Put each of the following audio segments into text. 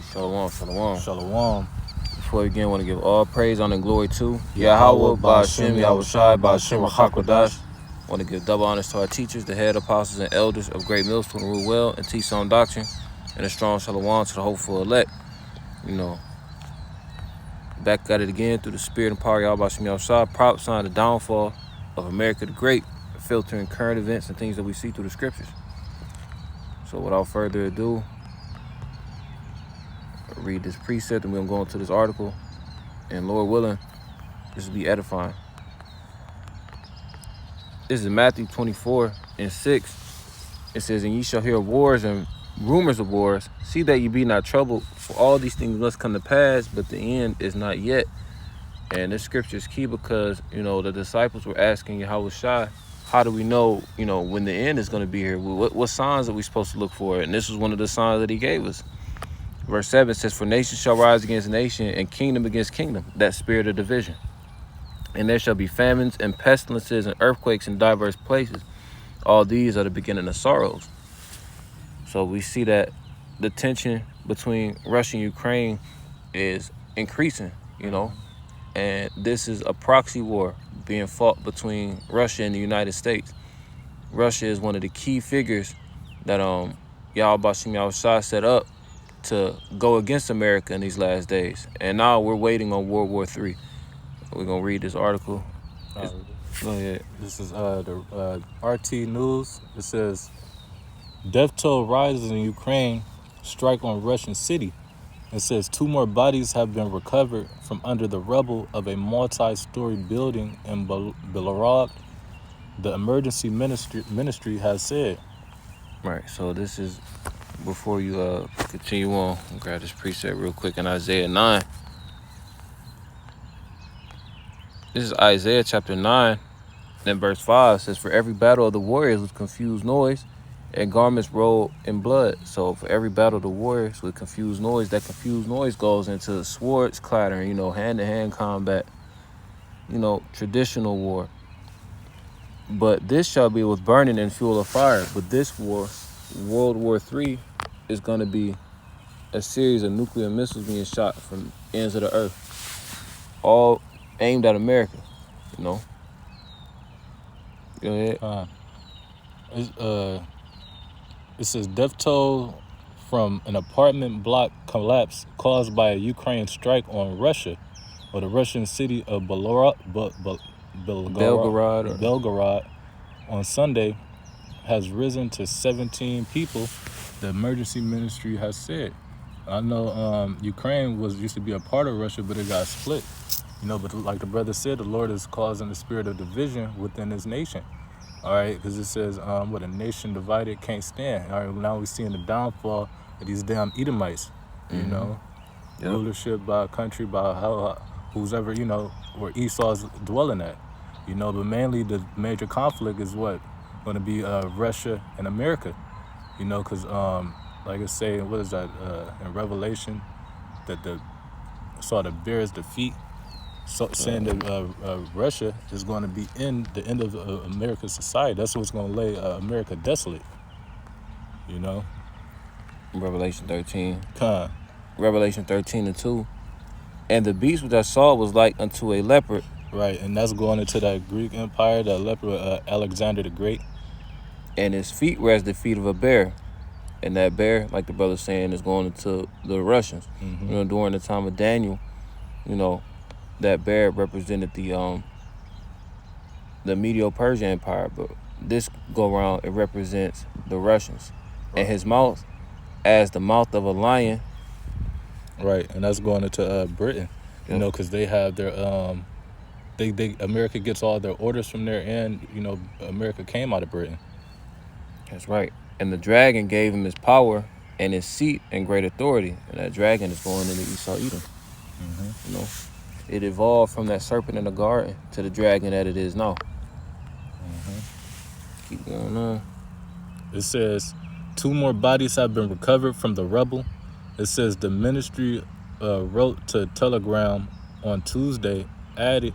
Shalom, shalom. Shalom. Before we begin, I want to give all praise, honor, and glory to Yahweh, Ba'ashem, Yahushai, Ba'ashem, Hakodash. I want to give double honors to our teachers, the head apostles and elders of Great Millstone, who rule well and teach sound doctrine, and a strong shalom to the hopeful elect. You know, back at it again through the spirit and power of Yahweh, Ba'ashem, Yahushai, prophesying the downfall of America the Great, filtering current events and things that we see through the scriptures. So without further ado, I'll read this precept and we're going to go into this article. And Lord willing, this will be edifying. This is Matthew 24:6. It says, "And ye shall hear of wars and rumors of wars. See that ye be not troubled, for all these things must come to pass, but the end is not yet." And this scripture is key because, the disciples were asking Yahushua, how do we know, when the end is going to be here? What signs are we supposed to look for? And this was one of the signs that he gave us. Verse 7 says, "For nation shall rise against nation, and kingdom against kingdom," that spirit of division. "And there shall be famines and pestilences and earthquakes in diverse places. All these are the beginning of sorrows." So we see that the tension between Russia and Ukraine is increasing, and this is a proxy war being fought between Russia and the United States. Russia is one of the key figures that Yahweh Ba'ashem Yahushua set up to go against America in these last days. And now we're waiting on World War III. We're going to read this article. Go ahead. This is the RT News. It says, "Death toll rises in Ukraine, strike on Russian city." It says 2 more bodies have been recovered from under the rubble of a multi-story building in Belgorod, the emergency ministry has said. Right, so this is, before you continue on, I'll grab this precept real quick in Isaiah 9. This is Isaiah chapter 9, and verse 5 says, "For every battle of the warriors with confused noise, and garments rolled in blood." So for every battle of the warriors with confused noise, that confused noise goes into swords clattering, hand-to-hand combat, traditional war. "But this shall be with burning and fuel of fire." But this war, World War III, is going to be a series of nuclear missiles being shot from ends of the earth, all aimed at America, Go ahead. It says death toll from an apartment block collapse caused by a Ukraine strike on Russia, or the Russian city of Belgorod on Sunday has risen to 17 people, the emergency ministry has said. I know Ukraine used to be a part of Russia, but it got split. But like the brother said, the Lord is causing the spirit of division within his nation. All right, because it says, what a nation divided can't stand. All right, now we're seeing the downfall of these damn Edomites, rulership by a country, by who's ever, where Esau's dwelling at, but mainly the major conflict is what? Going to be Russia and America, because, like I say, what is that, in Revelation, that saw the bear's defeat. So saying that Russia is going to be in the end of America's society. That's what's going to lay America desolate. Revelation 13. Revelation 13:2. "And the beast which I saw was like unto a leopard." Right, and that's going into that Greek empire, that leopard, Alexander the Great. "And his feet were as the feet of a bear." And that bear, like the brother's saying, is going into the Russians. During the time of Daniel, that bear represented the Medo-Persian Empire, but this go around, it represents the Russians. Right. And his mouth as the mouth of a lion. Right, and that's going into Britain, because they have their America gets all their orders from there, and America came out of Britain. That's right. "And the dragon gave him his power and his seat and great authority," and that dragon is going into Esau Edom. It evolved from that serpent in the garden to the dragon that it is now. Keep going on. It says 2 more bodies have been recovered from the rubble. It says the ministry wrote to Telegram on Tuesday, adding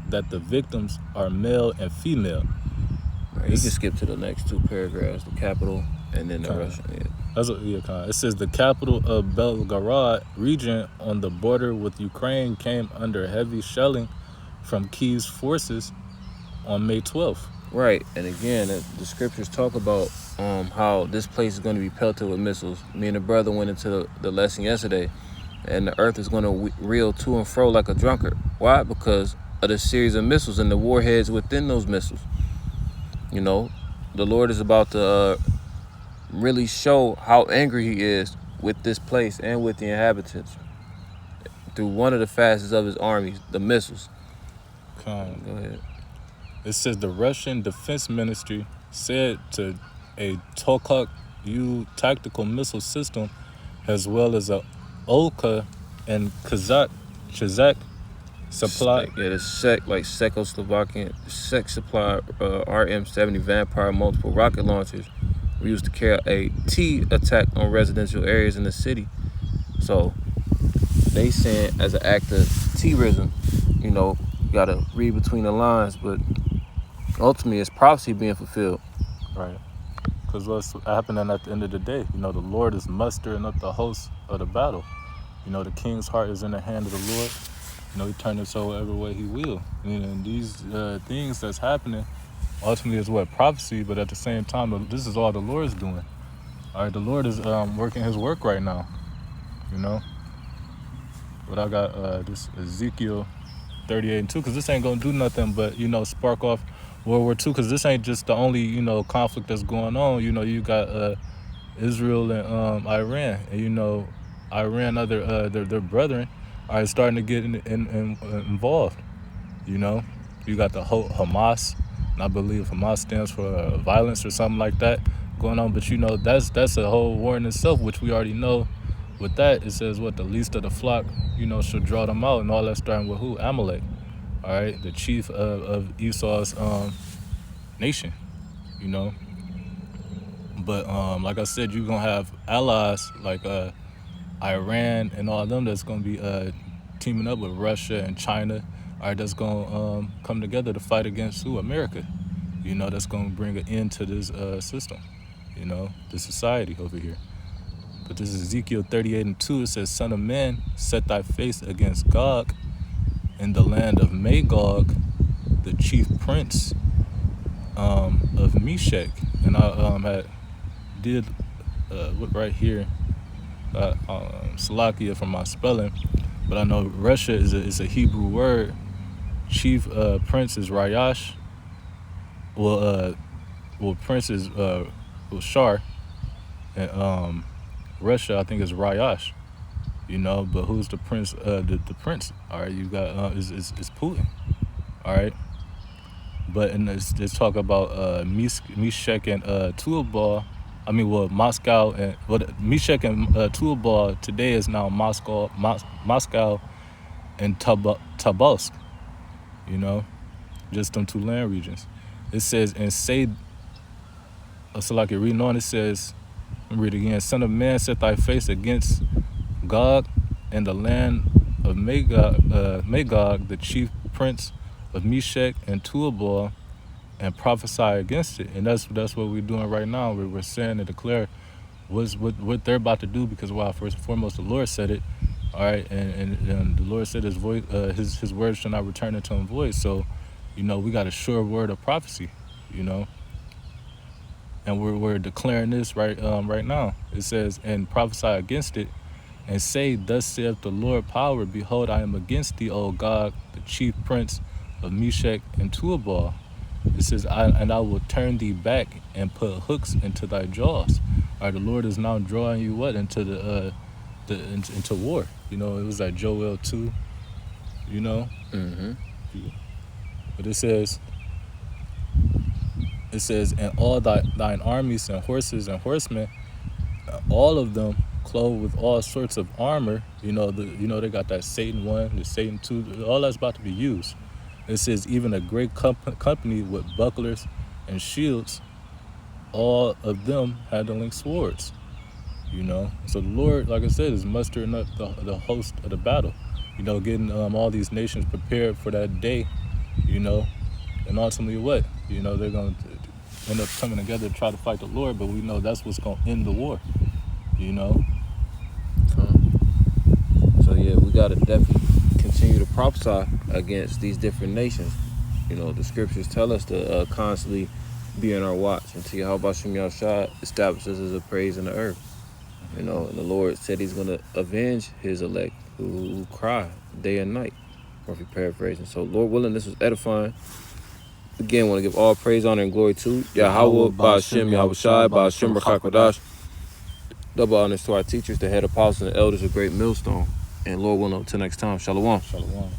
that the victims are male and female. Right, you can skip to the next 2 paragraphs, the capital and then the Russian. Yeah. It says the capital of Belgorod region on the border with Ukraine came under heavy shelling from Kiev's forces on May 12th. Right, and again, the scriptures talk about how this place is going to be pelted with missiles. Me and the brother went into the lesson yesterday, and the earth is going to reel to and fro like a drunkard. Why? Because of the series of missiles and the warheads within those missiles. You know, the Lord is about to really show how angry he is with this place and with the inhabitants through one of the fastest of his armies, the missiles. Go ahead. It says the Russian Defense Ministry said to a Tokak-U tactical missile system, as well as a Olka and Kazakh supply. The Czechoslovakian supply RM-70 Vampire multiple rocket launchers were used to carry a T attack on residential areas in the city. So they saying as an act of terrorism, you know, gotta read between the lines, but ultimately it's prophecy being fulfilled. Right. Because what's happening at the end of the day, you know, the Lord is mustering up the hosts of the battle. You know, the king's heart is in the hand of the Lord. You know, he turns it so whatever way he will. And these things that's happening ultimately is what? Prophecy, but at the same time, this is all the Lord's doing. All right, the Lord is working his work right now, you know. But I got this Ezekiel 38:2, because this ain't going to do nothing but, you know, spark off World War II, because this ain't just the only, you know, conflict that's going on. You know, you got Israel and Iran, and, you know, Iran, their brethren, are starting to get involved. You know, you got the whole Hamas, and I believe Hamas stands for violence or something like that going on. But, you know, that's a whole war in itself, which we already know. With that, it says what the least of the flock, you know, should draw them out, and all that starting with who? Amalek. All right, the chief of Esau's nation, you know. But like I said, you're gonna have allies like Iran and all of them that's gonna be teaming up with Russia and China. All right, that's gonna come together to fight against who? America. You know, that's gonna bring an end to this system. You know, this society over here. But this is Ezekiel 38:2. It says, "Son of man, set thy face against Gog in the land of Magog, the chief prince of Meshech." And I did look right here, Salakia for my spelling, but I know Russia is a Hebrew word. Chief prince is Rayash. Well, prince is Shar, and Russia I think is Rayash. You know, but who's the prince? The prince. All right, you got is Putin. All right, but in this talk about Meshech and Tubal. I mean, well, Moscow and Meshech and Tubal today is now Moscow and Tobolsk. You know, just them two land regions. It says, and say, so like you're reading on, it says, read again, "Son of man, set thy face against Gog and the land of Magog, the chief prince of Meshech and Tubal, and prophesy against it." And that's what we're doing right now. We're saying and declare what they're about to do, because first and foremost, the Lord said it. All right, and the Lord said his voice, his words shall not return unto him void. So, you know, we got a sure word of prophecy, you know. And we're declaring this right now. It says, "And prophesy against it, and say, Thus saith the Lord power, behold, I am against thee, O Gog, the chief prince of Meshech and Tubal." It says, I will turn thee back and put hooks into thy jaws. All right, the Lord is now drawing you what? Into into war. You know, it was like Joel 2, you know? Mm-hmm. But it says, "And all thine armies and horses and horsemen, all of them clothed with all sorts of armor." You know, they got that Satan 1, the Satan 2, all that's about to be used. It says, "Even a great company with bucklers and shields, all of them handling swords." You know, so the Lord, like I said, is mustering up the host of the battle. You know, getting all these nations prepared for that day. You know, and ultimately what? You know, they're going to end up coming together to try to fight the Lord, but we know that's what's going to end the war. you know. So yeah, we gotta definitely continue to prophesy against these different nations. You know, the scriptures tell us to constantly be on our watch until Yahweh Shem Yahshua establishes as a praise in the earth. You know, and the Lord said he's gonna avenge his elect who cry day and night. Or if you paraphrasing. So Lord willing, this was edifying. Again, want to give all praise, honor, and glory to Yahweh, Ba'ashem, Yahushai, Ba'ashem, Rakakwadash. Double honors to our teachers, the head apostles, and elders of Great Millstone. And Lord willing, until next time, Shalom. Shalom.